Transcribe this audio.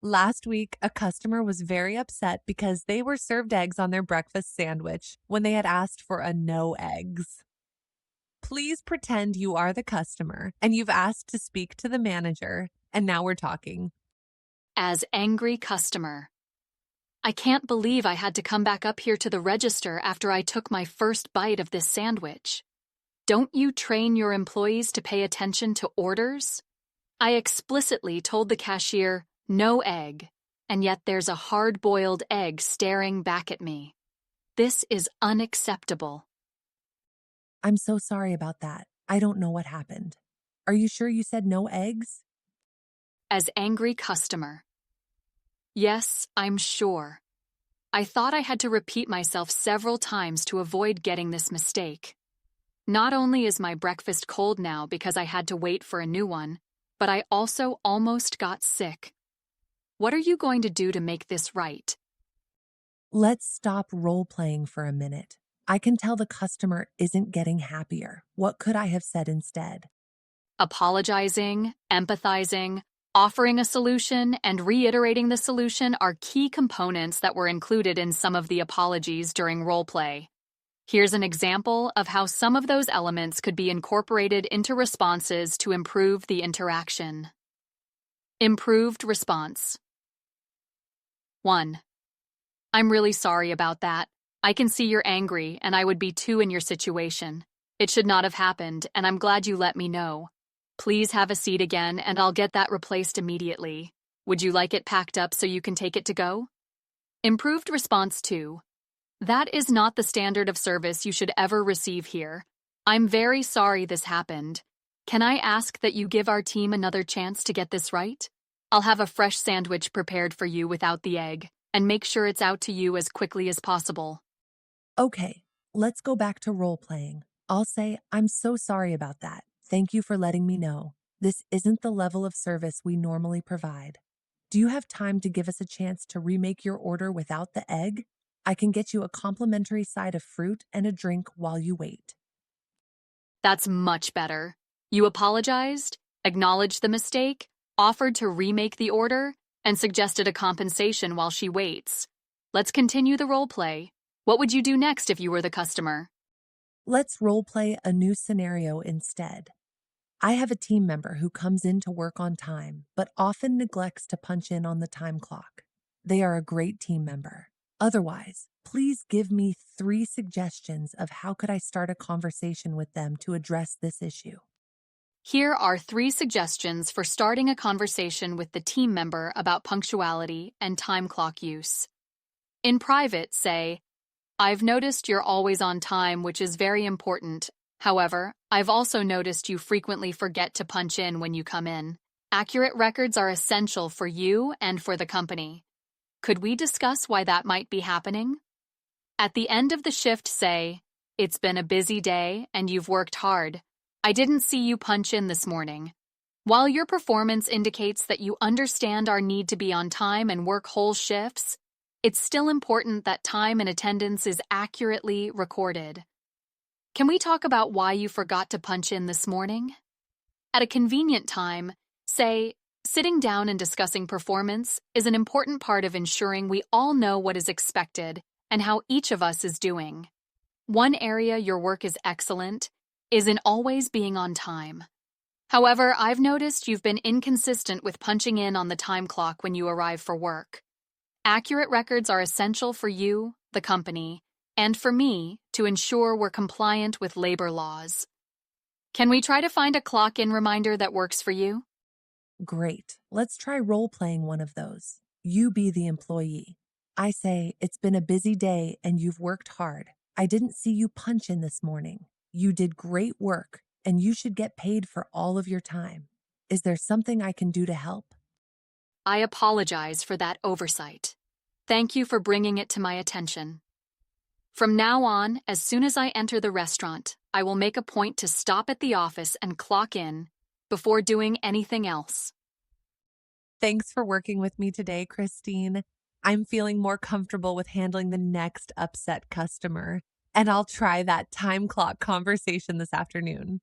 Last week, a customer was very upset because they were served eggs on their breakfast sandwich when they had asked for a no eggs. Please pretend you are the customer and you've asked to speak to the manager, and now we're talking. As angry customer. I can't believe I had to come back up here to the register after I took my first bite of this sandwich. Don't you train your employees to pay attention to orders? I explicitly told the cashier, no egg, and yet there's a hard-boiled egg staring back at me. This is unacceptable. I'm so sorry about that. I don't know what happened. Are you sure you said no eggs? As angry customer. Yes, I'm sure. I thought I had to repeat myself several times to avoid getting this mistake. Not only is my breakfast cold now because I had to wait for a new one, but I also almost got sick. What are you going to do to make this right? Let's stop role-playing for a minute. I can tell the customer isn't getting happier. What could I have said instead? Apologizing, empathizing, offering a solution, and reiterating the solution are key components that were included in some of the apologies during roleplay. Here's an example of how some of those elements could be incorporated into responses to improve the interaction. Improved response. 1. I'm really sorry about that. I can see you're angry, and I would be too in your situation. It should not have happened, and I'm glad you let me know. Please have a seat again, and I'll get that replaced immediately. Would you like it packed up so you can take it to go? Improved response 2. That is not the standard of service you should ever receive here. I'm very sorry this happened. Can I ask that you give our team another chance to get this right? I'll have a fresh sandwich prepared for you without the egg, and make sure it's out to you as quickly as possible. Okay, let's go back to role-playing. I'll say, I'm so sorry about that. Thank you for letting me know. This isn't the level of service we normally provide. Do you have time to give us a chance to remake your order without the egg? I can get you a complimentary side of fruit and a drink while you wait. That's much better. You apologized, acknowledged the mistake, offered to remake the order, and suggested a compensation while she waits. Let's continue the role play. What would you do next if you were the customer? Let's role-play a new scenario instead. I have a team member who comes in to work on time, but often neglects to punch in on the time clock. They are a great team member. Otherwise, please give me 3 suggestions of how could I start a conversation with them to address this issue. Here are 3 suggestions for starting a conversation with the team member about punctuality and time clock use. In private, say, I've noticed you're always on time, which is very important. However, I've also noticed you frequently forget to punch in when you come in. Accurate records are essential for you and for the company. Could we discuss why that might be happening? At the end of the shift, say, it's been a busy day and you've worked hard. I didn't see you punch in this morning. While your performance indicates that you understand our need to be on time and work whole shifts, it's still important that time and attendance is accurately recorded. Can we talk about why you forgot to punch in this morning? At a convenient time, say, sitting down and discussing performance is an important part of ensuring we all know what is expected and how each of us is doing. One area your work is excellent is in always being on time. However, I've noticed you've been inconsistent with punching in on the time clock when you arrive for work. Accurate records are essential for you, the company, and for me to ensure we're compliant with labor laws. Can we try to find a clock-in reminder that works for you? Great. Let's try role-playing one of those. You be the employee. I say, it's been a busy day and you've worked hard. I didn't see you punch in this morning. You did great work and you should get paid for all of your time. Is there something I can do to help? I apologize for that oversight. Thank you for bringing it to my attention. From now on, as soon as I enter the restaurant, I will make a point to stop at the office and clock in before doing anything else. Thanks for working with me today, Christine. I'm feeling more comfortable with handling the next upset customer, and I'll try that time clock conversation this afternoon.